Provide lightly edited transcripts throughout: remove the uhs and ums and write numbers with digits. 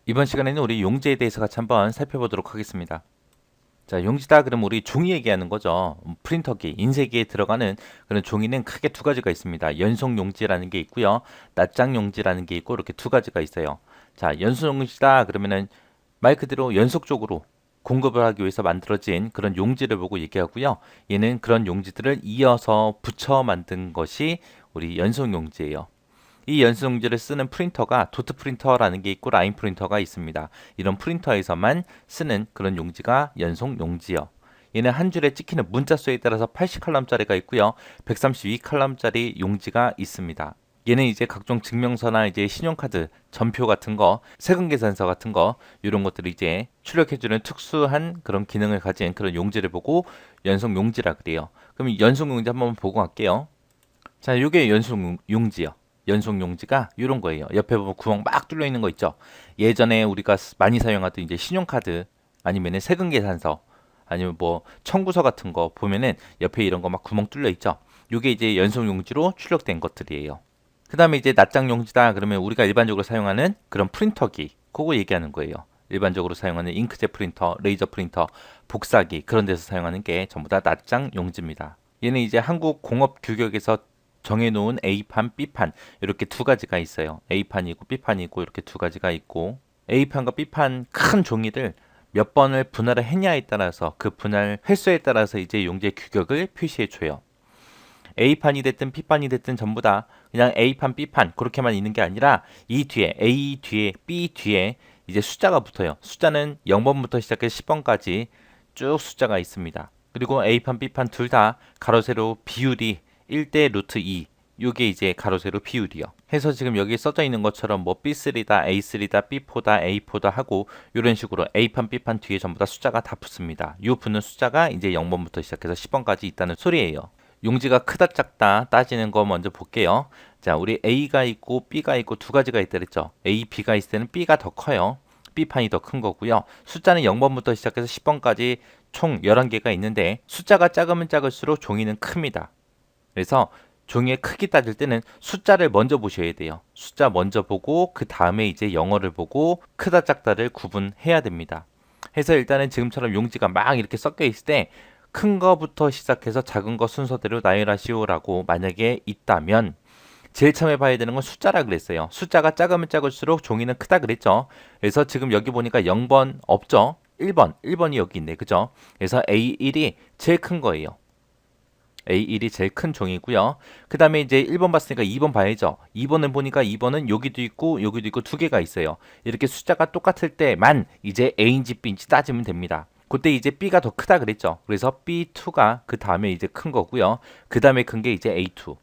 이번 시간에는 우리 용지에 대해서 같이 한번 살펴보도록 하겠습니다. 자, 용지다 그러면 우리 종이 얘기하는 거죠. 프린터기, 인쇄기에 들어가는 그런 종이는 크게 두 가지가 있습니다. 연속 용지라는 게 있고요. 낱장 용지라는 게 있고 이렇게 두 가지가 있어요. 자, 연속 용지다 그러면은 말 그대로 연속적으로 공급을 하기 위해서 만들어진 그런 용지를 보고 얘기하고요. 얘는 그런 용지들을 이어서 붙여 만든 것이 우리 연속 용지예요. 이 연습용지를 쓰는 프린터가 도트 프린터라는 게 있고 라인 프린터가 있습니다. 이런 프린터에서만 쓰는 그런 용지가 연속 용지요. 얘는 한 줄에 찍히는 문자 수에 따라서 80칼럼짜리가 있고요. 132칼럼짜리 용지가 있습니다. 얘는 이제 각종 증명서나 이제 신용카드, 전표 같은 거, 세금 계산서 같은 거 이런 것들을 이제 출력해주는 특수한 그런 기능을 가진 그런 용지를 보고 연속 용지라 그래요. 그럼 연속 용지 한번 보고 갈게요. 자, 요게 연속 용지요. 연속 용지가 이런 거예요. 옆에 보면 구멍 막 뚫려 있는 거 있죠. 예전에 우리가 많이 사용하던 이제 신용카드 아니면은 세금 계산서 아니면 뭐 청구서 같은 거 보면은 옆에 이런 거 막 구멍 뚫려 있죠. 요게 이제 연속 용지로 출력된 것들이에요. 그다음에 이제 낱장 용지다 그러면 우리가 일반적으로 사용하는 그런 프린터기 그거 얘기하는 거예요. 일반적으로 사용하는 잉크젯 프린터, 레이저 프린터, 복사기 그런 데서 사용하는 게 전부 다 낱장 용지입니다. 얘는 이제 한국 공업 규격에서 정해놓은 A판, B판 이렇게 두 가지가 있어요. A판이고 B판이고 이렇게 두 가지가 있고 A판과 B판 큰 종이를 몇 번을 분할을 했냐에 따라서 그 분할 횟수에 따라서 이제 용지의 규격을 표시해 줘요. A판이 됐든 B판이 됐든 전부 다 그냥 A판, B판 그렇게만 있는 게 아니라 이 뒤에 A 뒤에 B 뒤에 이제 숫자가 붙어요. 숫자는 0번부터 시작해서 10번까지 쭉 숫자가 있습니다. 그리고 A판, B판 둘 다 가로 세로 비율이 1대 루트 2 요게 이제 가로 세로 비율이요. 해서 지금 여기 써져 있는 것처럼 뭐 B3다, A3다, B4다, A4다 하고 이런 식으로 A판, B판 뒤에 전부 다 숫자가 다 붙습니다. 요 붙는 숫자가 이제 0번부터 시작해서 10번까지 있다는 소리예요. 용지가 크다 작다 따지는 거 먼저 볼게요. 자, 우리 A가 있고 B가 있고 두 가지가 있다 그랬죠. A, B가 있을 때는 B가 더 커요. B판이 더 큰 거고요. 숫자는 0번부터 시작해서 10번까지 총 11개가 있는데 숫자가 작으면 작을수록 종이는 큽니다. 그래서 종이의 크기 따질 때는 숫자를 먼저 보셔야 돼요. 숫자 먼저 보고 그 다음에 이제 영어를 보고 크다 작다를 구분해야 됩니다. 해서 일단은 지금처럼 용지가 막 이렇게 섞여 있을 때 큰 거부터 시작해서 작은 거 순서대로 나열하시오라고 만약에 있다면 제일 처음에 봐야 되는 건 숫자라 그랬어요. 숫자가 작으면 작을수록 종이는 크다 그랬죠. 그래서 지금 여기 보니까 0번 없죠. 1번이 여기 있네. 그죠? 그래서 A1이 제일 큰 거예요. A1이 제일 큰 종이고요. 그 다음에 이제 1번 봤으니까 2번 봐야죠. 2번은 보니까 2번은 여기도 있고 두 개가 있어요. 이렇게 숫자가 똑같을 때만 이제 A인지 B인지 따지면 됩니다. 그때 이제 B가 더 크다 그랬죠. 그래서 B2가 그 다음에 이제 큰 거고요. 그 다음에 큰 게 이제 A2.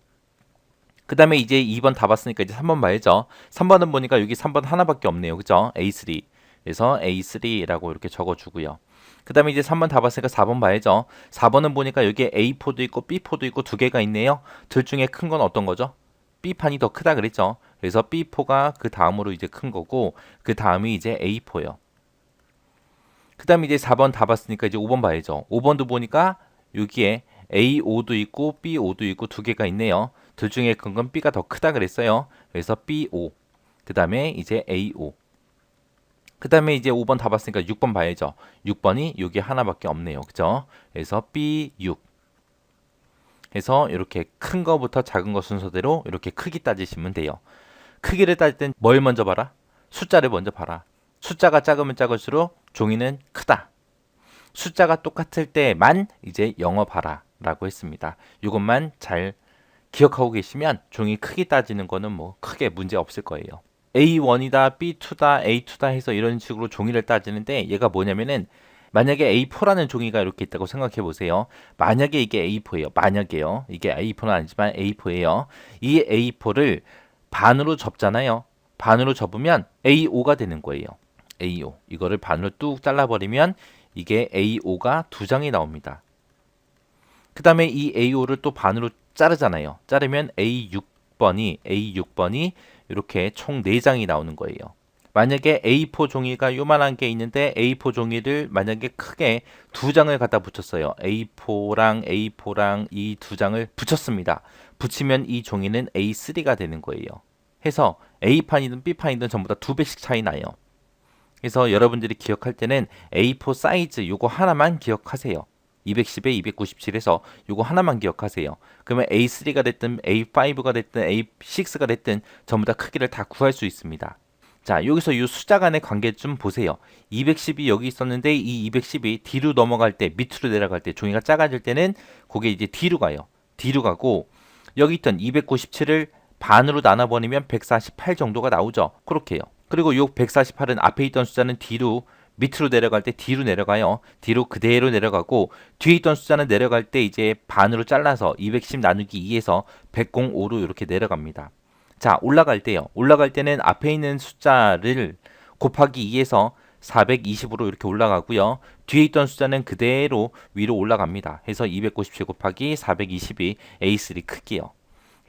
그 다음에 이제 2번 다 봤으니까 이제 3번 봐야죠. 3번은 보니까 여기 3번 하나밖에 없네요. 그죠? A3. 그래서 A3라고 이렇게 적어주고요. 그 다음에 이제 3번 다 봤으니까 4번 봐야죠. 4번은 보니까 여기에 A4도 있고 B4도 있고 두 개가 있네요. 둘 중에 큰 건 어떤 거죠? B판이 더 크다 그랬죠. 그래서 B4가 그 다음으로 이제 큰 거고 그 다음이 이제 A4요. 그 다음에 이제 4번 다 봤으니까 이제 5번 봐야죠. 5번도 보니까 여기에 A5도 있고 B5도 있고 두 개가 있네요. 둘 중에 큰 건 B가 더 크다 그랬어요. 그래서 B5. 그 다음에 이제 A5. 그 다음에 이제 5번 다 봤으니까 6번 봐야죠. 6번이 여기 하나밖에 없네요. 그죠? 그래서 B6. 해서 이렇게 큰 거부터 작은 거 순서대로 이렇게 크기 따지시면 돼요. 크기를 따질 땐 뭘 먼저 봐라? 숫자를 먼저 봐라. 숫자가 작으면 작을수록 종이는 크다. 숫자가 똑같을 때만 이제 영어 봐라 라고 했습니다. 이것만 잘 기억하고 계시면 종이 크기 따지는 거는 뭐 크게 문제 없을 거예요. A1이다, B2다, A2다 해서 이런 식으로 종이를 따지는데 얘가 뭐냐면은 만약에 A4라는 종이가 이렇게 있다고 생각해 보세요. 만약에 이게 A4예요. 만약에요. 이게 A4는 아니지만 A4예요. 이 A4를 반으로 접잖아요. 반으로 접으면 A5가 되는 거예요. A5. 이거를 반으로 뚝 잘라버리면 이게 A5가 두 장이 나옵니다. 그 다음에 이 A5를 또 반으로 자르잖아요. 자르면 A6번이 이렇게 총 4장이 나오는 거예요. 만약에 A4 종이가 요만한 게 있는데 A4 종이를 만약에 크게 두 장을 갖다 붙였어요. A4랑 이 두 장을 붙였습니다. 붙이면 이 종이는 A3가 되는 거예요. 해서 A판이든 B판이든 전부 다 두 배씩 차이 나요. 그래서 여러분들이 기억할 때는 A4 사이즈 요거 하나만 기억하세요. 210에 297에서 요거 하나만 기억하세요. 그러면 A3가 됐든 A5가 됐든 A6가 됐든 전부 다 크기를 다 구할 수 있습니다. 자, 여기서 이 숫자 간의 관계 좀 보세요. 210이 여기 있었는데 이 210이 뒤로 넘어갈 때, 밑으로 내려갈 때, 종이가 작아질 때는 그게 이제 뒤로 가요. 뒤로 가고 여기 있던 297을 반으로 나눠버리면 148 정도가 나오죠. 그렇게요. 그리고 요 148은 앞에 있던 숫자는 뒤로 밑으로 내려갈 때 뒤로 내려가요. 뒤로 그대로 내려가고 뒤에 있던 숫자는 내려갈 때 이제 반으로 잘라서 210 나누기 2에서 105로 이렇게 내려갑니다. 자, 올라갈 때요. 올라갈 때는 앞에 있는 숫자를 곱하기 2에서 420으로 이렇게 올라가고요. 뒤에 있던 숫자는 그대로 위로 올라갑니다. 해서 297 곱하기 420이 A3 크기요.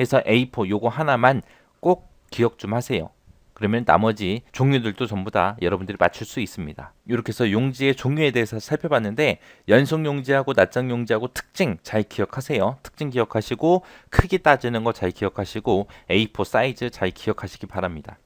해서 A4 요거 하나만 꼭 기억 좀 하세요. 그러면 나머지 종류들도 전부 다 여러분들이 맞출 수 있습니다. 이렇게 해서 용지의 종류에 대해서 살펴봤는데 연속 용지하고 낱장 용지하고 특징 잘 기억하세요. 특징 기억하시고 크기 따지는 거 잘 기억하시고 A4 사이즈 잘 기억하시기 바랍니다.